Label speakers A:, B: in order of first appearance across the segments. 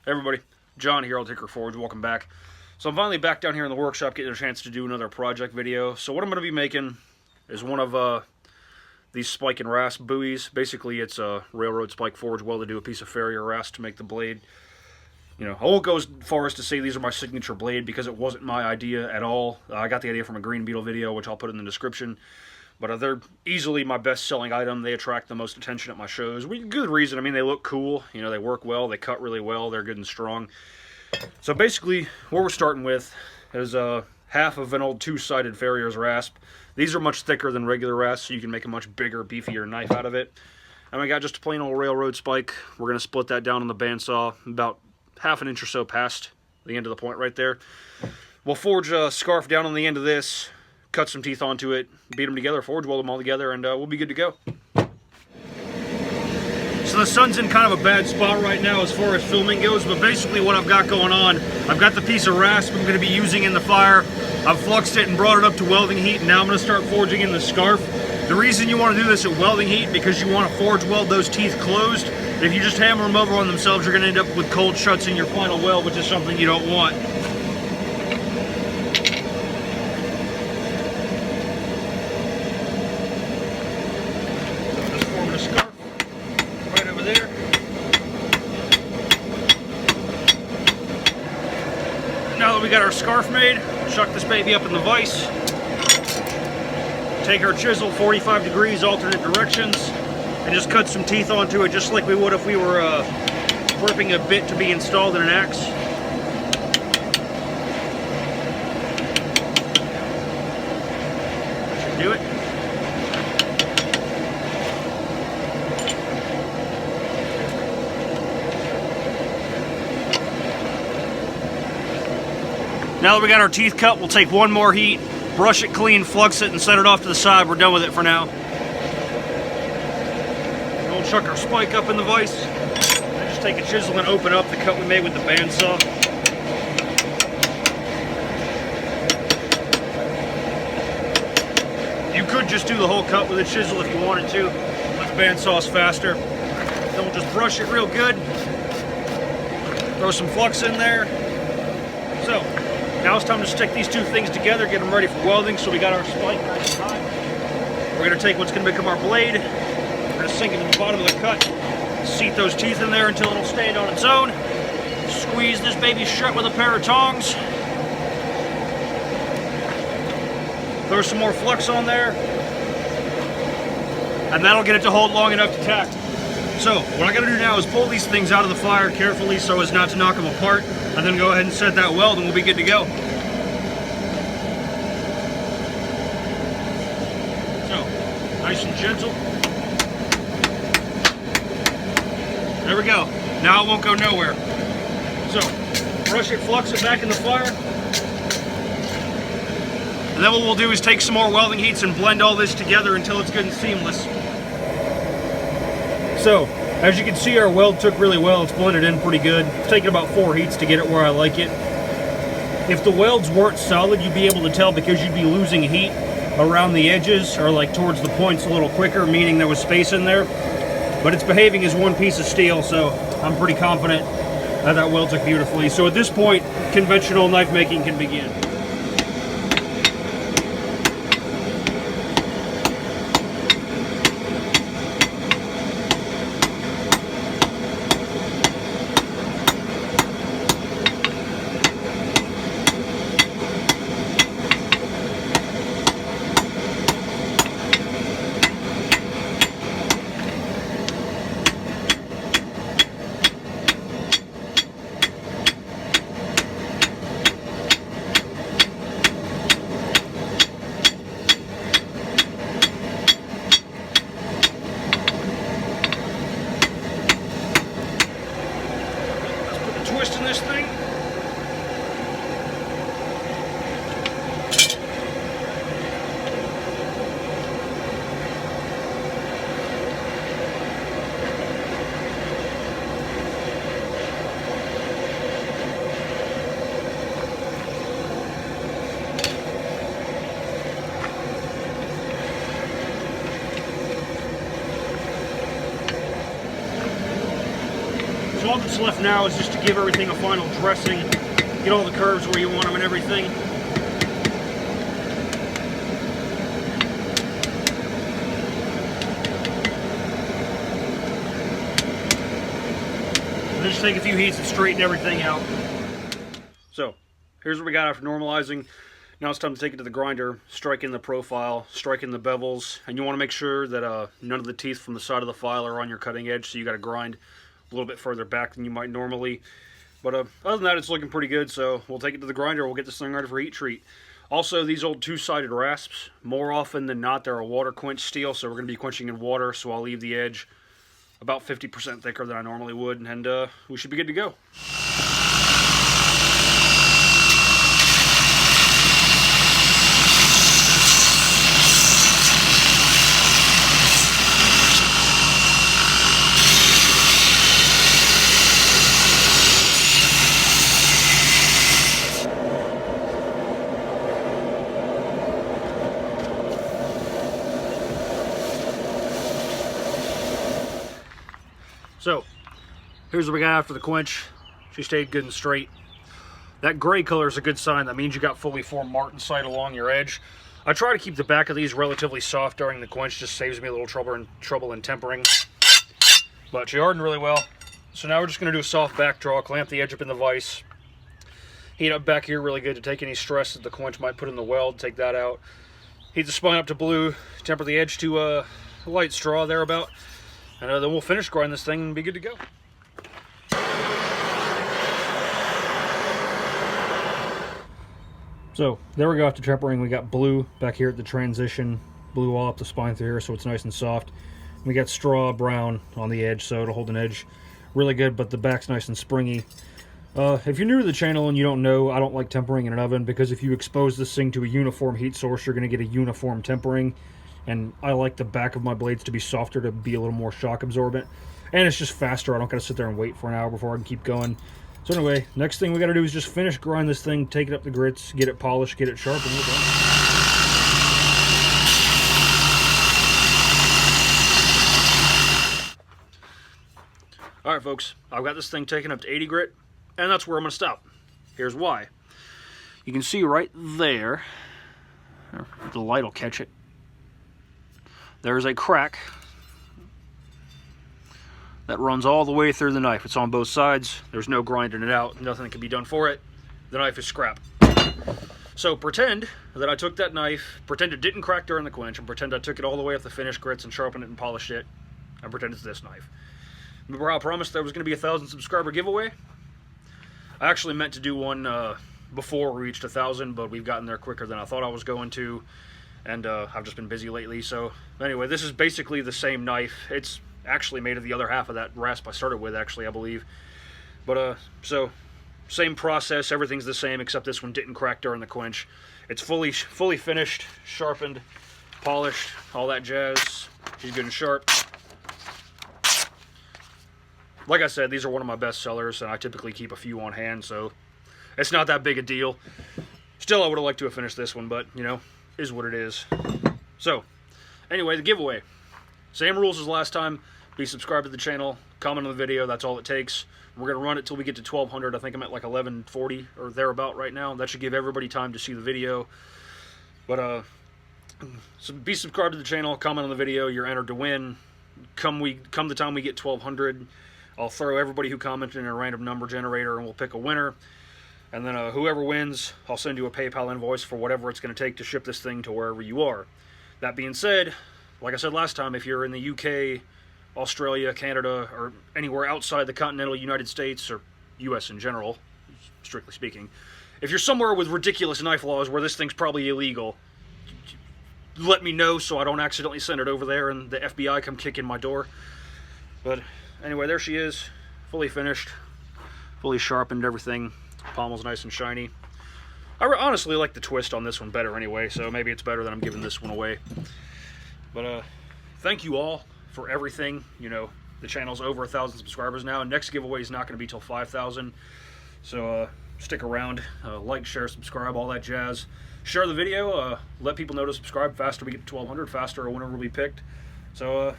A: Hey everybody, John here, I'll Ticker Forge, welcome back. So I'm finally back down here in the workshop getting a chance to do another project video. So what I'm going to be making is one of these spike and rasp buoys. Basically it's a railroad spike forge welded to a piece of Farrier rasp to make the blade. You know, I won't go as far as to say these are my signature blade because it wasn't my idea at all. I got the idea from a Green Beetle video, which I'll put in the description. But they're easily my best-selling item. They attract the most attention at my shows. Good reason. I mean, they look cool. You know, they work well. They cut really well. They're good and strong. So basically, what we're starting with is half of an old two-sided Farriers rasp. These are much thicker than regular rasps, so you can make a much bigger, beefier knife out of it. And we got just a plain old railroad spike. We're going to split that down on the bandsaw about half an inch or so past the end of the point right there. We'll forge a scarf down on the end of this, cut some teeth onto it, beat them together, forge weld them all together, and we'll be good to go. So the sun's in kind of a bad spot right now as far as filming goes, but basically what I've got going on, I've got the piece of rasp I'm going to be using in the fire. I've fluxed it and brought it up to welding heat, and now I'm going to start forging in the scarf. The reason you want to do this at welding heat, because you want to forge weld those teeth closed. If you just hammer them over on themselves, you're going to end up with cold shuts in your final weld, which is something you don't want. Now that we got our scarf made, chuck this baby up in the vise. Take our chisel 45 degrees, alternate directions, and just cut some teeth onto it just like we would if we were gripping a bit to be installed in an axe. That should do it. Now that we got our teeth cut, we'll take one more heat, brush it clean, flux it, and set it off to the side. We're done with it for now. We'll chuck our spike up in the vise. And just take a chisel and open up the cut we made with the bandsaw. You could just do the whole cut with a chisel if you wanted to, but the bandsaw's faster. Then we'll just brush it real good. Throw some flux in there. So, now it's time to stick these two things together, get them ready for welding. So we got our spike nice and hot. We're going to take what's going to become our blade. We're going to sink it to the bottom of the cut, seat those teeth in there until it'll stand on its own. Squeeze this baby shut with a pair of tongs. Throw some more flux on there. And that'll get it to hold long enough to tack. So what I got to do now is pull these things out of the fire carefully so as not to knock them apart. And then go ahead and set that weld and we'll be good to go. So, nice and gentle. There we go. Now it won't go nowhere. So, brush it, flux it back in the fire. And then what we'll do is take some more welding heats and blend all this together until it's good and seamless. So, as you can see, our weld took really well. It's blended in pretty good. It's taken about 4 heats to get it where I like it. If the welds weren't solid, you'd be able to tell because you'd be losing heat around the edges or like towards the points a little quicker, meaning there was space in there. But it's behaving as one piece of steel, so I'm pretty confident that weld took beautifully. So at this point, conventional knife making can begin. Twist in this thing. all that's left now is just to give everything a final dressing, get all the curves where you want them and everything. And just take a few heats and straighten everything out. So, here's what we got after normalizing. Now it's time to take it to the grinder, strike in the profile, strike in the bevels, and you want to make sure that none of the teeth from the side of the file are on your cutting edge, so you got to grind a little bit further back than you might normally. But other than that, it's looking pretty good, so we'll take it to the grinder, we'll get this thing ready for heat treat. Also, these old two-sided rasps, more often than not, they're a water quench steel, so we're going to be quenching in water, so I'll leave the edge about 50% thicker than I normally would, and we should be good to go. So, here's what we got after the quench. She stayed good and straight. That gray color is a good sign. That means you got fully formed martensite along your edge. I try to keep the back of these relatively soft during the quench. Just saves me a little trouble in tempering. But she hardened really well. So now we're just going to do a soft back draw, clamp the edge up in the vise. Heat up back here really good to take any stress that the quench might put in the weld. Take that out. Heat the spine up to blue. Temper the edge to a light straw thereabout. And then we'll finish grind this thing and be good to go. So there we go after tempering. We got blue back here at the transition, blue all up the spine through here so it's nice and soft. We got straw brown on the edge, so it'll hold an edge really good, but the back's nice and springy. If you're new to the channel and you don't know, I don't like tempering in an oven because if you expose this thing to a uniform heat source, you're going to get a uniform tempering. And I like the back of my blades to be softer to be a little more shock absorbent. And it's just faster. I don't got to sit there and wait for an hour before I can keep going. So anyway, next thing we got to do is just finish grind this thing, take it up the grits, get it polished, get it sharp, and we're done. Alright folks, I've got this thing taken up to 80 grit, and that's where I'm going to stop. Here's why. You can see right there, the light will catch it. There's a crack that runs all the way through the knife. It's on both sides. There's no grinding it out. Nothing can be done for it. The knife is scrap. So pretend that I took that knife, pretend it didn't crack during the quench, and pretend I took it all the way up the finished grits and sharpened it and polished it, and pretend it's this knife. Remember how I promised there was going to be a 1,000 subscriber giveaway? I actually meant to do one before we reached 1,000, but we've gotten there quicker than I thought I was going to. And I've just been busy lately, so anyway, this is basically the same knife. It's actually made of the other half of that rasp I started with, actually, I believe. But, so, same process, everything's the same, except this one didn't crack during the quench. It's fully finished, sharpened, polished, all that jazz. She's good and sharp. Like I said, these are one of my best sellers, and I typically keep a few on hand, so it's not that big a deal. Still, I would have liked to have finished this one, but, you know, is what it is. So, anyway, the giveaway. Same rules as last time. Be subscribed to the channel, comment on the video, that's all it takes. We're going to run it till we get to 1,200. I think I'm at like 1140 or thereabout right now. That should give everybody time to see the video. But, so be subscribed to the channel, comment on the video, you're entered to win. Come the time we get 1,200, I'll throw everybody who commented in a random number generator and we'll pick a winner. And then whoever wins, I'll send you a PayPal invoice for whatever it's going to take to ship this thing to wherever you are. That being said, like I said last time, if you're in the UK, Australia, Canada, or anywhere outside the continental United States, or US in general, strictly speaking, if you're somewhere with ridiculous knife laws where this thing's probably illegal, let me know so I don't accidentally send it over there and the FBI come kick in my door. But anyway, there she is, fully finished, fully sharpened, everything. Pommel's nice and shiny. I honestly like the twist on this one better anyway, so maybe it's better that I'm giving this one away. But thank you all for everything. You know, the channel's over 1,000 subscribers now, and next giveaway is not going to be till 5,000. So stick around, like, share, subscribe, all that jazz. Share the video, let people know to subscribe. Faster we get to 1,200, faster a winner will be picked. So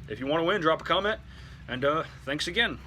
A: if you want to win, drop a comment, and thanks again.